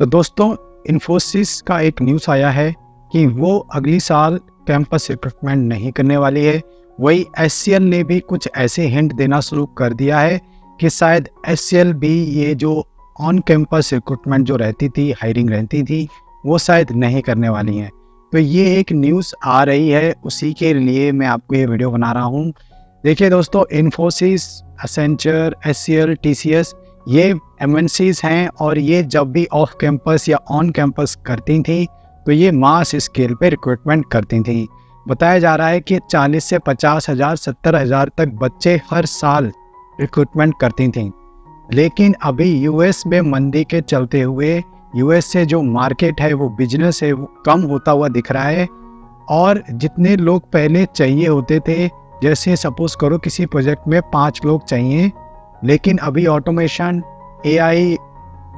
तो दोस्तों, इन्फोसिस का एक न्यूज़ आया है कि वो अगली साल कैंपस रिक्रूटमेंट नहीं करने वाली है। वही एचसीएल ने भी कुछ ऐसे हिंट देना शुरू कर दिया है कि शायद एचसीएल भी ये जो ऑन कैंपस रिक्रूटमेंट जो रहती थी, हायरिंग रहती थी, वो शायद नहीं करने वाली हैं। तो ये एक न्यूज़ आ रही है, उसी के लिए मैं आपको ये वीडियो बना रहा हूँ। देखिए दोस्तों, इन्फोसिस, एसेंचर, एचसीएल, टीसीएस ये एमएनसीज हैं और ये जब भी ऑफ कैंपस या ऑन कैंपस करती थी तो ये मास स्केल पे रिक्रूटमेंट करती थी। बताया जा रहा है कि 40 से 50 हज़ार, 70 हज़ार तक बच्चे हर साल रिक्रूटमेंट करती थी। लेकिन अभी यूएस में मंदी के चलते हुए यूएस से जो मार्केट है, वो बिजनेस है, वो कम होता हुआ दिख रहा है। और जितने लोग पहले चाहिए होते थे, जैसे सपोज करो किसी प्रोजेक्ट में 5 लोग चाहिए, लेकिन अभी ऑटोमेशन, एआई,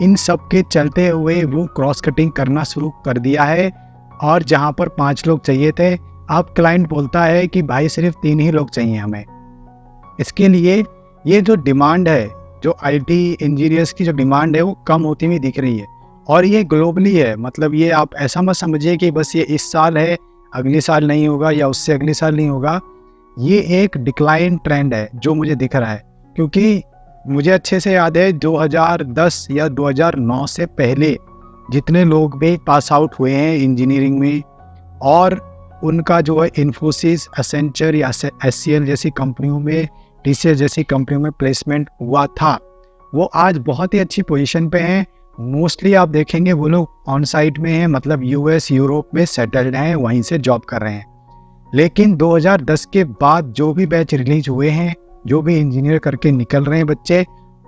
इन सब के चलते हुए वो क्रॉस कटिंग करना शुरू कर दिया है। और जहाँ पर 5 लोग चाहिए थे, अब क्लाइंट बोलता है कि भाई सिर्फ 3 ही लोग चाहिए हमें। इसके लिए ये जो डिमांड है, जो आईटी इंजीनियर्स की जो डिमांड है, वो कम होती हुई दिख रही है। और ये ग्लोबली है, मतलब ये आप ऐसा मत समझिए कि बस ये इस साल है, अगले साल नहीं होगा या उससे अगले साल नहीं होगा। ये एक डिक्लाइन ट्रेंड है जो मुझे दिख रहा है, क्योंकि मुझे अच्छे से याद है 2010 या 2009 से पहले जितने लोग भी पास आउट हुए हैं इंजीनियरिंग में, और उनका जो है इन्फोसिस, एसेंचर या एचसीएल जैसी कंपनियों में, टीसीएस जैसी कंपनियों में प्लेसमेंट हुआ था, वो आज बहुत ही अच्छी पोजीशन पे हैं। मोस्टली आप देखेंगे वो लोग ऑन साइट में हैं, मतलब यूएस, यूरोप में सेटल्ड हैं, वहीं से जॉब कर रहे हैं। लेकिन 2010 के बाद जो भी बैच रिलीज हुए हैं, जो भी इंजीनियर करके निकल रहे हैं बच्चे,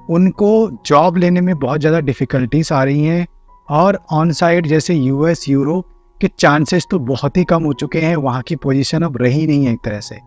उनको जॉब लेने में बहुत ज़्यादा डिफ़िकल्टीज आ रही हैं। और ऑन साइट जैसे यूएस, यूरोप के चांसेस तो बहुत ही कम हो चुके हैं, वहाँ की पोजीशन अब रही नहीं है एक तरह से।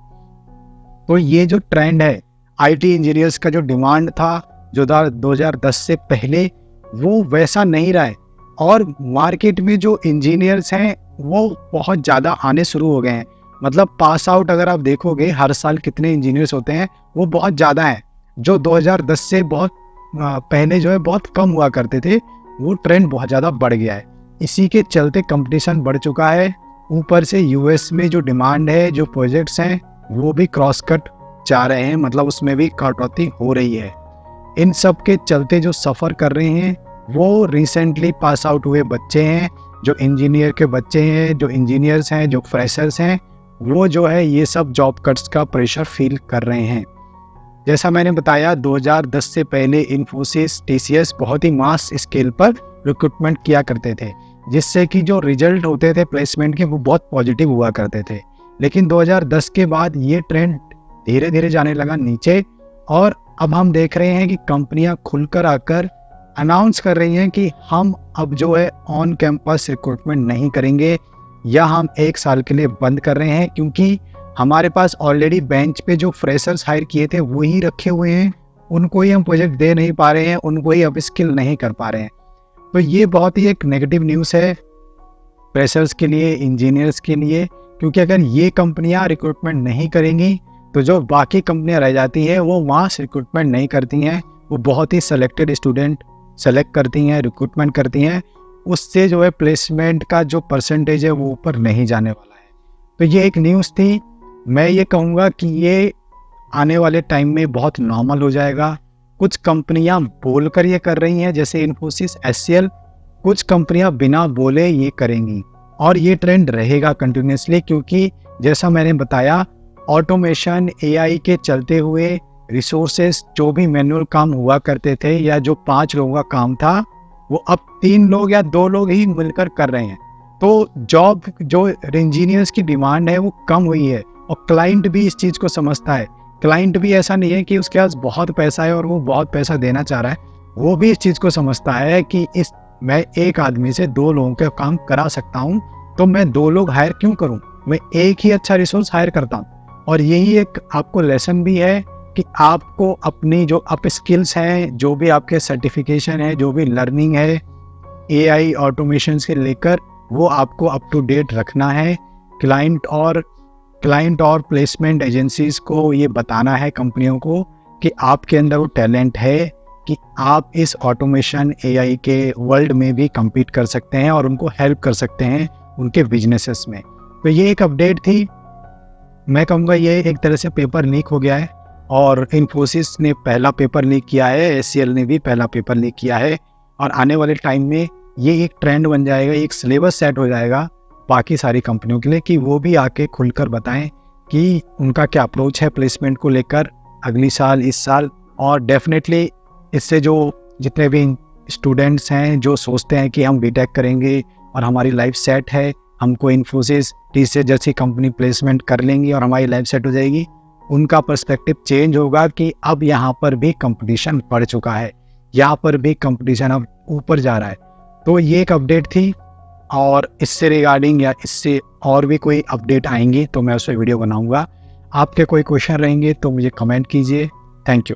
तो ये जो ट्रेंड है, आईटी इंजीनियर्स का जो डिमांड था जो 2010 से पहले, वो वैसा नहीं रहा है। और मार्केट में जो इंजीनियर्स हैं वो बहुत ज़्यादा आने शुरू हो गए हैं। मतलब पास आउट अगर आप देखोगे हर साल कितने इंजीनियर्स होते हैं, वो बहुत ज़्यादा हैं। जो 2010 से बहुत पहले जो है बहुत कम हुआ करते थे, वो ट्रेंड बहुत ज़्यादा बढ़ गया है। इसी के चलते कंपटीशन बढ़ चुका है। ऊपर से यूएस में जो डिमांड है, जो प्रोजेक्ट्स हैं, वो भी क्रॉस कट जा रहे हैं, मतलब उसमें भी कटौती हो रही है। इन सब के चलते जो सफ़र कर रहे हैं वो रिसेंटली पास आउट हुए बच्चे हैं, जो इंजीनियर के बच्चे हैं, जो इंजीनियर्स हैं, जो फ्रेशर्स हैं, वो जो है ये सब जॉब कट्स का प्रेशर फील कर रहे हैं। जैसा मैंने बताया, 2010 से पहले इन्फोसिस, टीसीएस बहुत ही मास स्केल पर रिक्रूटमेंट किया करते थे, जिससे कि जो रिजल्ट होते थे प्लेसमेंट के, वो बहुत पॉजिटिव हुआ करते थे। लेकिन 2010 के बाद ये ट्रेंड धीरे धीरे जाने लगा नीचे। और अब हम देख रहे हैं कि कंपनियां खुलकर आकर अनाउंस कर रही हैं कि हम अब जो है ऑन कैंपस रिक्रूटमेंट नहीं करेंगे, या हम 1 साल के लिए बंद कर रहे हैं, क्योंकि हमारे पास ऑलरेडी बेंच पे जो फ्रेशर्स हायर किए थे वो ही रखे हुए हैं, उनको ही हम प्रोजेक्ट दे नहीं पा रहे हैं, उनको ही अब स्किल नहीं कर पा रहे हैं। तो ये बहुत ही एक नेगेटिव न्यूज़ है फ्रेशर्स के लिए, इंजीनियर्स के लिए, क्योंकि अगर ये कंपनियां रिक्रूटमेंट नहीं करेंगी तो जो बाकी कंपनियां रह जाती हैं वो मास रिक्रूटमेंट नहीं करती हैं, वो बहुत ही सेलेक्टेड स्टूडेंट सेलेक्ट करती हैं, रिक्रूटमेंट करती हैं। उससे जो है प्लेसमेंट का जो परसेंटेज है वो ऊपर नहीं जाने वाला है। तो ये एक न्यूज़ थी। मैं ये कहूँगा कि ये आने वाले टाइम में बहुत नॉर्मल हो जाएगा। कुछ कंपनियां बोलकर ये कर रही हैं, जैसे इन्फोसिस, एचसीएल। कुछ कंपनियां बिना बोले ये करेंगी, और ये ट्रेंड रहेगा कंटिन्यूसली, क्योंकि जैसा मैंने बताया, ऑटोमेशन, एआई के चलते हुए रिसोर्सेस, जो भी मैनुअल काम हुआ करते थे या जो 5 लोगों का काम था, वो अब 3 लोग या 2 लोग ही मिलकर कर रहे हैं। तो जॉब, जो इंजीनियर्स की डिमांड है, वो कम हुई है। और क्लाइंट भी इस चीज़ को समझता है। क्लाइंट भी ऐसा नहीं है कि उसके पास बहुत पैसा है और वो बहुत पैसा देना चाह रहा है, वो भी इस चीज़ को समझता है कि मैं एक आदमी से 2 लोगों का काम करा सकता हूँ, तो मैं 2 लोग हायर क्यों करूँ, मैं एक ही अच्छा रिसोर्स हायर करता हूँ। और यही एक आपको लेसन भी है कि आपको अपनी जो अप स्किल्स हैं, जो भी आपके सर्टिफिकेशन है, जो भी लर्निंग है एआई ऑटोमेशन से लेकर, वो आपको अप टू डेट रखना है। क्लाइंट और प्लेसमेंट एजेंसीज को ये बताना है, कंपनियों को, कि आपके अंदर वो टैलेंट है, कि आप इस ऑटोमेशन एआई के वर्ल्ड में भी compete कर सकते हैं और उनको हेल्प कर सकते हैं उनके बिजनेसेस में। तो ये एक अपडेट थी। मैं कहूँगा ये एक तरह से पेपर लीक हो गया है और इन्फोसिस ने पहला पेपर लीक किया है, एचसीएल ने भी पहला पेपर लीक किया है और आने वाले टाइम में ये एक ट्रेंड बन जाएगा, एक सिलेबस सेट हो जाएगा बाकी सारी कंपनियों के लिए कि वो भी आके खुलकर बताएं कि उनका क्या अप्रोच है प्लेसमेंट को लेकर अगली साल, इस साल। और डेफिनेटली इससे जो जितने भी स्टूडेंट्स हैं जो सोचते हैं कि हम बीटेक करेंगे और हमारी लाइफ सेट है, हमको इन्फोसिस, टीसीएस जैसी कंपनी प्लेसमेंट कर लेंगी और हमारी लाइफ सेट हो जाएगी, उनका पर्सपेक्टिव चेंज होगा कि अब यहाँ पर भी कंपटीशन बढ़ चुका है, यहाँ पर भी कंपटीशन अब ऊपर जा रहा है। तो ये एक अपडेट थी और इससे रिगार्डिंग या इससे और भी कोई अपडेट आएंगी तो मैं उस पर वीडियो बनाऊंगा। आपके कोई क्वेश्चन रहेंगे तो मुझे कमेंट कीजिए। Thank you.